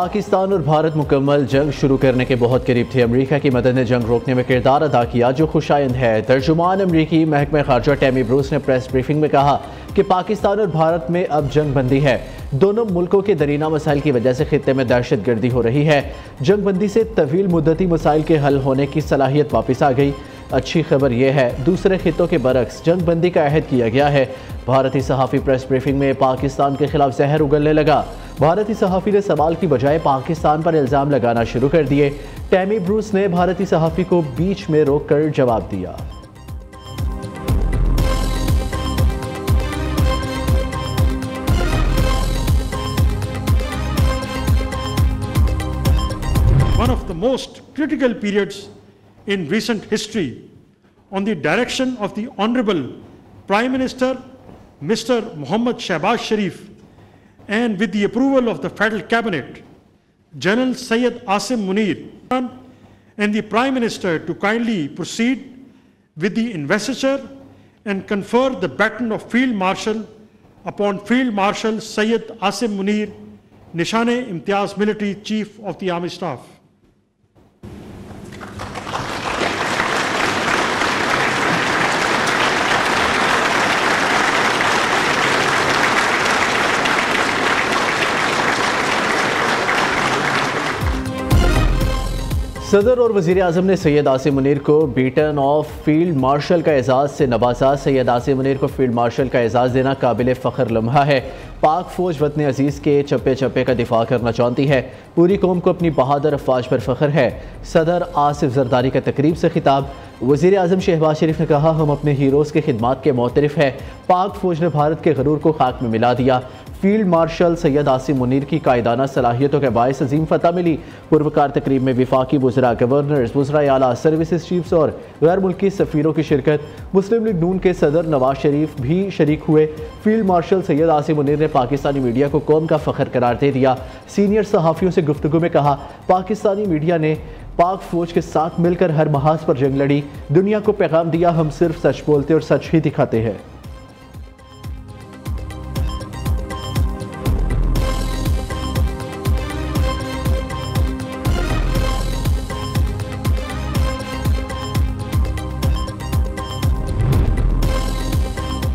पाकिस्तान और भारत मुकम्मल जंग शुरू करने के बहुत करीब थे। अमरीका की मदद ने जंग रोकने में किरदार अदा किया, जो खुशाइंद है। तर्जुमान अमरीकी महकमा खारजा टैमी ब्रूस ने प्रेस ब्रीफिंग में कहा कि पाकिस्तान और भारत में अब जंग बंदी है। दोनों मुल्कों के दरीना मसाइल की वजह से खित्ते में दहशत गर्दी हो रही है। जंग बंदी से तवील मुद्दती मसाइल के हल होने की सलाहियत वापस आ गई। अच्छी खबर यह है, दूसरे खितों के बरक्स जंग बंदी का अहद किया गया है। भारतीय सहाफ़ी प्रेस ब्रीफिंग में पाकिस्तान के खिलाफ जहर उगलने लगा। भारतीय सहाफ़ी ने सवाल की बजाय पाकिस्तान पर इल्ज़ाम लगाना शुरू कर दिए। टैमी ब्रूस ने भारतीय सहाफ़ी को बीच में रोककर जवाब दिया। One of the most critical periods in recent history on the direction of the Honorable Prime Minister Mr. Mohammad Shehbaz Sharif and with the approval of the Federal Cabinet, General Syed Asim Munir and the Prime Minister to kindly proceed with the investiture and confer the baton of Field Marshal upon Field Marshal Syed Asim Munir, Nishane-Imtiaz Military Chief of the Army Staff. सदर और वज़ीर आज़म ने सैयद आसिम मुनीर को batten of field marshal का एजाज़ से नवाजा। सैयद आसिम मुनीर को field marshal का एजाज़ देना काबिल फ़ख्र लम्हा है। पाक फ़ौज वतन अजीज़ के चप्पे चप्पे का दिफा करना चाहती है। पूरी कौम को अपनी बहादुर अफवाज पर फ़ख्र है। सदर आसिफ जरदारी का तकरीब से खिताब। वज़ीर आज़म शहबाज शरीफ ने कहा, हम अपने हीरोज़ की खिदमात के मोतरफ़ है। पाक फ़ौज ने भारत के गरूर को खाक में मिला दिया। फील्ड मार्शल सैयद आसिम मुनीर की कायदाना सलाहियतों के बायस अजीम फतह मिली। पुरवकार तकरीब में विफाकी वज़रा, गवर्नर्स, वज़राए आला, सर्विसेज चीफ्स और गैर मुल्की सफ़ीरों की शिरकत। मुस्लिम लीग नून के सदर नवाज शरीफ भी शरीक हुए। फील्ड मार्शल सैयद आसिम मुनीर ने पाकिस्तानी मीडिया को कौम का फ़ख्र करार दे दिया। सीनियर सहाफ़ियों से गुफ्तगू में कहा, पाकिस्तानी मीडिया ने पाक फ़ौज के साथ मिलकर हर महाज पर जंग लड़ी। दुनिया को पैगाम दिया, हम सिर्फ सच बोलते और सच ही दिखाते हैं।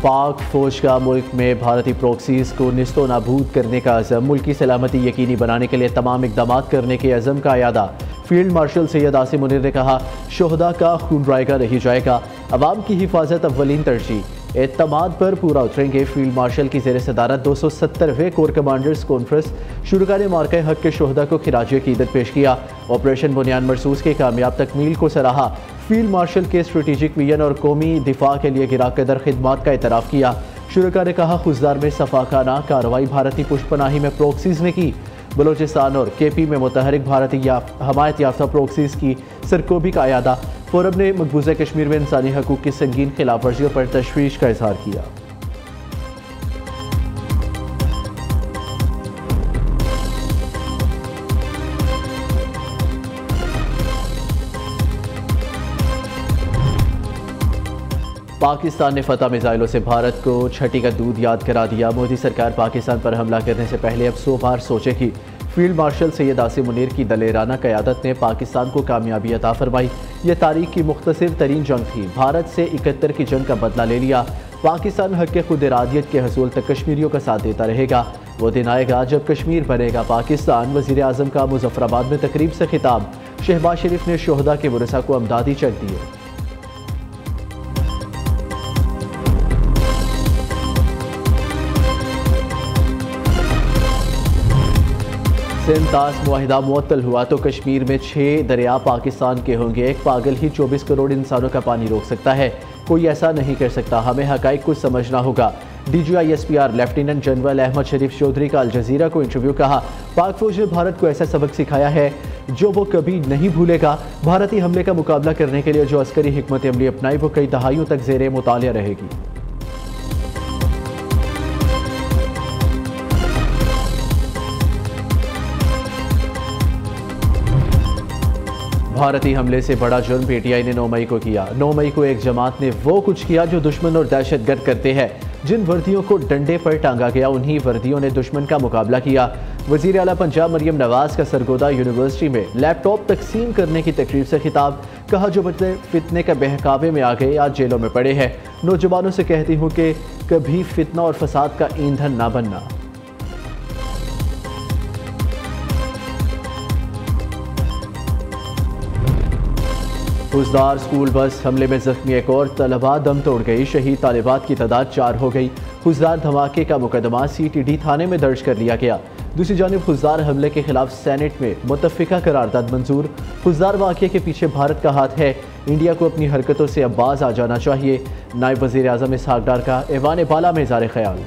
पाक फ़ौज का मुल्क में भारतीय प्रॉक्सीज़ को निस्तो नाबूद करने का अज़म, मुल्की सलामती यकीनी बनाने के लिए तमाम इक़दाम करने के अज़म का अयादा। फील्ड मार्शल सैयद आसिम मुनीर ने कहा, शोहदा का खून रायगा नहीं जाएगा, अवाम की हिफाजत अव्वलीन तरजीह। एतमाद पर पूरा उतरेंगे। फील्ड मार्शल की ज़ेर सदारत 270वें कोर कमांडर्स कॉन्फ्रेंस शुरका ने मार्के हक के शोहदा को खिराज अक़ीदत पेश किया। ऑपरेशन बुनियाद मरसूस के कामयाब तकमील को सराहा। फील्ड मार्शल के स्ट्रेटेजिक विजन और कौमी दिफा के लिए गिरा कदर खिदमात का एतराफ़ किया। शुरका ने कहा, खुजदार में सफाकाना कार्रवाई भारतीय पुष्पनाही में प्रॉक्सीज़ ने की। बलोचिस्तान और केपी में मुतहरिक भारतीय हमायत याफ्ता प्रॉक्सीज़ की सरकोबी का अयादा। फोरम ने मकबूजा कश्मीर में इंसानी हकूक़ की संगीन खिलाफ वर्जियों पर तशवीश का इजहार किया। पाकिस्तान ने फतह मिसाइलों से भारत को छठी का दूध याद करा दिया। मोदी सरकार पाकिस्तान पर हमला करने से पहले अब 100 बार सोचेगी। फील्ड मार्शल सैयद आसिम मुनीर की दलेराना क़यादत ने पाकिस्तान को कामयाबी अता फरमाई। यह तारीख की मुख्तसर तरीन जंग थी। भारत से 71 की जंग का बदला ले लिया। पाकिस्तान हक़ खुद इरादियत के हसूल तक कश्मीरियों का साथ देता रहेगा। वो दिन आएगा जब कश्मीर बनेगा पाकिस्तान। वज़ीर आज़म का मुज़फ़्फ़राबाद में तकरीब से खिताब। शहबाज शरीफ ने शोहदा के वरसा को अमदादी चेक दिए। सिंध तास मुआहिदा मुअत्तल हुआ तो कश्मीर में 6 दरिया पाकिस्तान के होंगे। एक पागल ही 24 करोड़ इंसानों का पानी रोक सकता है। कोई ऐसा नहीं कर सकता। हमें हक़ाइक़ को समझना होगा। DGISPR लेफ्टिनेंट जनरल अहमद शरीफ चौधरी का अल जज़ीरा को इंटरव्यू। कहा, पाक फ़ौज ने भारत को ऐसा सबक सिखाया है जो वो कभी नहीं भूलेगा। भारतीय हमले का मुकाबला करने के लिए जो अस्करी हिकमत अमली अपनाई वो कई दहाइयों तक ज़ेरे मुतालिया रहेगी। भारतीय हमले से बड़ा जुर्म पीटीआई ने 9 मई को किया। 9 मई को एक जमात ने वो कुछ किया जो दुश्मन और दहशतगर्द करते हैं। जिन वर्दियों को डंडे पर टांगा गया, उन्हीं वर्दियों ने दुश्मन का मुकाबला किया। वज़ीर आला पंजाब मरियम नवाज का सरगोदा यूनिवर्सिटी में लैपटॉप तकसीम करने की तकरीब से खिताब। कहा, जो बच्चे फितने का बहकावे में आ गए आज जेलों में पड़े हैं। नौजवानों से कहती हूँ कि कभी फितना और फसाद का ईंधन ना बनना। हुजदार स्कूल बस हमले में जख्मी एक और तलबा दम तोड़ गई। शहीद तालिबात की तादाद 4 हो गई। हुजदार धमाके का मुकदमा CTD थाने में दर्ज कर लिया गया। दूसरी जानिब हुजदार हमले के खिलाफ सेनेट में मुत्तफिका करारदाद मंजूर। हुजदार वाक़े के पीछे भारत का हाथ है। इंडिया को अपनी हरकतों से अब बाज आ जाना चाहिए। नायब वज़ीर आज़म इसहाक डार का ऐवान बाला में इज़हार ख्याल।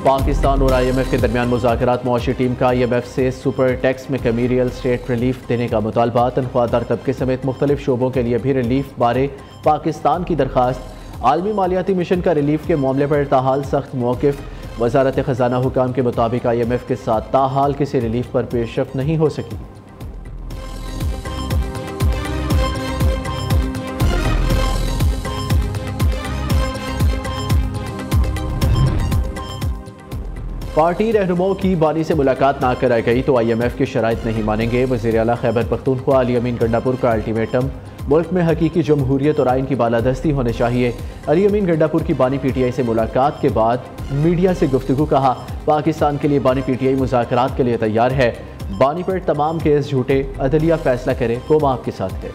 पाकिस्तान और IMF के दरमियान मुज़ाकरात। मुआशी टीम का IMF से सुपर टैक्स में कमी, रियल स्टेट रिलीफ देने का मुतालबा। तनख्वाहदार तबके समेत मुख्तलिफ शोबों के लिए भी रिलीफ बारे पाकिस्तान की दरख्वास्त। आलमी मालियाती मिशन का रिलीफ के मामले पर ताहाल सख्त मौक़िफ़। वज़ारत ख़ज़ाना हुकाम के मुताबिक IMF के साथ ताहाल किसी रिलीफ पर पेशरफ्त नहीं हो सकी। पार्टी रहनुमाओं की बानी से मुलाकात ना कराई गई तो IMF की शराइत नहीं मानेंगे। वज़ीर आला खैबर पख्तूनख्वा अली अमीन गंडापुर का अल्टीमेटम। मुल्क में हकीकी जमहूरियत और आइन की बालादस्ती होनी चाहिए। अली अमीन गंडापुर की बानी PTI से मुलाकात के बाद मीडिया से गुफ्तगू। कहा, पाकिस्तान के लिए बानी PTI मुज़ाकरात के लिए तैयार है। बानी पर तमाम केस झूठे, अदलिया फैसला करे, कौम आपके साथ है।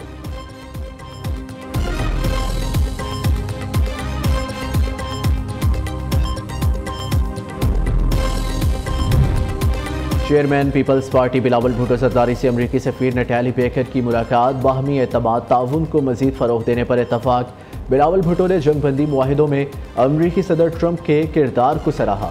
Chairman people's party Bilawal Bhutto Zardari से अमरीकी सफ़ीर नटैली बेकर की मुलाकात। बाहमी एतमाद ताउन को मज़ीद फ़रोग़ देने पर इत्तफ़ाक़। बिलावल भुट्टो ने जंगबंदी मुआहिदों में अमरीकी सदर ट्रंप के किरदार को सराहा।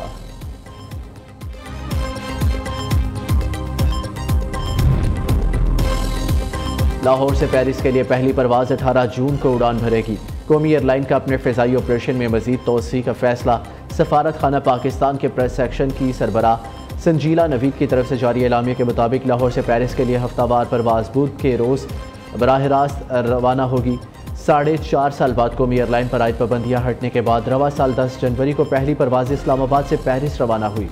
लाहौर से पेरिस के लिए पहली परवाज़ 18 जून को उड़ान भरेगी। कौमी एयरलाइन का अपने फ़िज़ाई ऑपरेशन में मज़ीद तोसी का फ़ैसला। सफ़ारत खाना पाकिस्तान के प्रेस सेक्शन की सरबराह संजीला नवीद की तरफ से जारी एलामिया के मुताबिक लाहौर से पेरिस के लिए हफ्तावार परवाज़ बुध के रोज़ बराह रास्त रवाना होगी। 4.5 साल बाद कौमी एयरलाइन पर आयद पाबंदियाँ हटने के बाद रवा साल 10 जनवरी को पहली परवाज़ इस्लामाबाद से पेरिस रवाना हुई।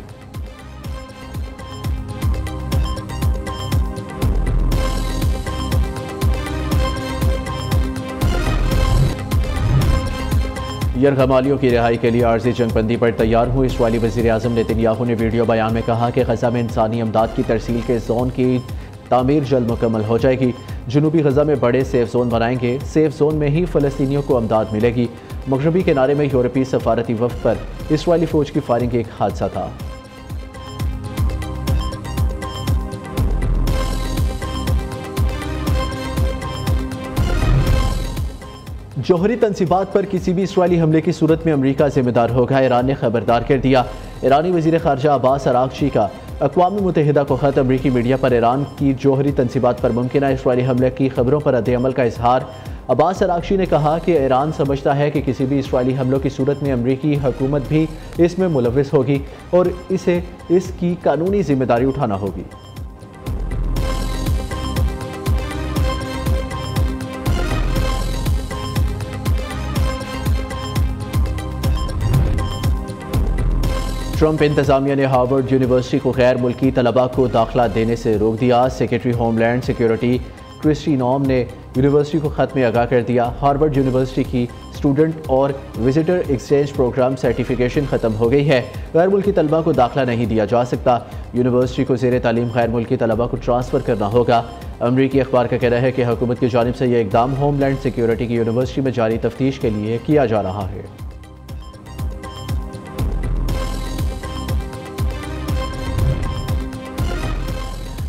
यरगमालियों की रिहाई के लिए आर्जी जंगबंदी पर तैयार हुए इसराइली वज़ीर आज़म नेतन्याहू ने वीडियो बयान में कहा कि गज़ा में इंसानी अमदाद की तरसील के जोन की तामीर जल्द मुकम्मल हो जाएगी। जनूबी गज़ा में बड़े सेफ जोन बनाएंगे। सेफ जोन में ही फ़लस्तीनियों को अमदाद मिलेगी। मगरबी किनारे में यूरोपीय सफारती वफ़द पर इसराइली फ़ौज की फायरिंग एक हादसा था। जौहरी तनसीबात पर किसी भी इसराइली हमले की सूरत में अमरीका जिम्मेदार होगा। ईरान ने खबरदार कर दिया। ईरानी वज़ीर ख़ारजा अब्बास अराग़ची का अक़वाम मुत्तहिदा को ख़त। अमरीकी मीडिया पर ईरान की जौहरी तनसीबात पर मुमकिन इसराइली हमले की खबरों पर रद्द-ए-अमल का इजहार। अब्बास अराग़ची ने कहा कि ईरान समझता है कि किसी भी इसराइली हमलों की सूरत में अमरीकी हुकूमत भी इसमें मुलव्वस होगी और इसे इसकी कानूनी जिम्मेदारी उठाना होगी। ट्रंप इंतजामिया ने हार्वर्ड यूनिवर्सिटी को गैर मुल्की तलबा को दाखिला देने से रोक दिया। सेक्रेटरी होमलैंड सिक्योरिटी क्रिस्टी नॉम ने यूनिवर्सिटी को ख़त में आगाह कर दिया। हार्वर्ड यूनिवर्सिटी की स्टूडेंट और विजिटर एक्सचेंज प्रोग्राम सर्टिफिकेशन ख़त्म हो गई है। गैर मुल्की तलबा को दाखिला नहीं दिया जा सकता। यूनिवर्सिटी को ज़ेर तालीम गैर मुल्की तलबा को ट्रांसफ़र करना होगा। अमरीकी अखबार का कहना है कि हुकूमत की जानिब से यह इक़दाम होमलैंड सिक्योरिटी की यूनिवर्सिटी में जारी तफ्तीश के लिए किया जा रहा है।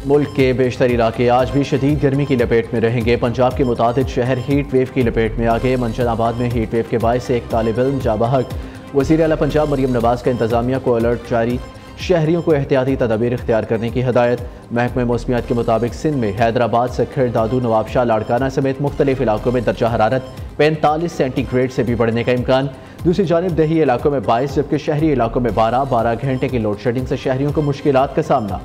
मुल्क के बेशतर इलाके आज भी शदीद गर्मी की लपेट में रहेंगे। पंजाब के मुतादिद शहर हीट वेव की लपेट में आ गए। मंशनाबाद में हीट वेव के बायस एक तालिब इल्म जा बहक। वज़ीर आला पंजाब मरियम नवाज का इंतजामिया को अलर्ट जारी। शहरियों को एहतियाती तदाबीर इख्तियार करने की हदायत। महकमे मौसमियात के मुताबिक सिंध में हैदराबाद, सखर, दादू, नवाबशाह, लाड़काना समेत मुख्तलिफ इलाकों में दर्जा हरारत 45 सेंटीग्रेड से भी बढ़ने का इम्कान। दूसरी जानिब दही इलाकों में 22 जबकि शहरी इलाकों में 12 घंटे की लोड शेडिंग से शहरियों को मुश्किलात का सामना।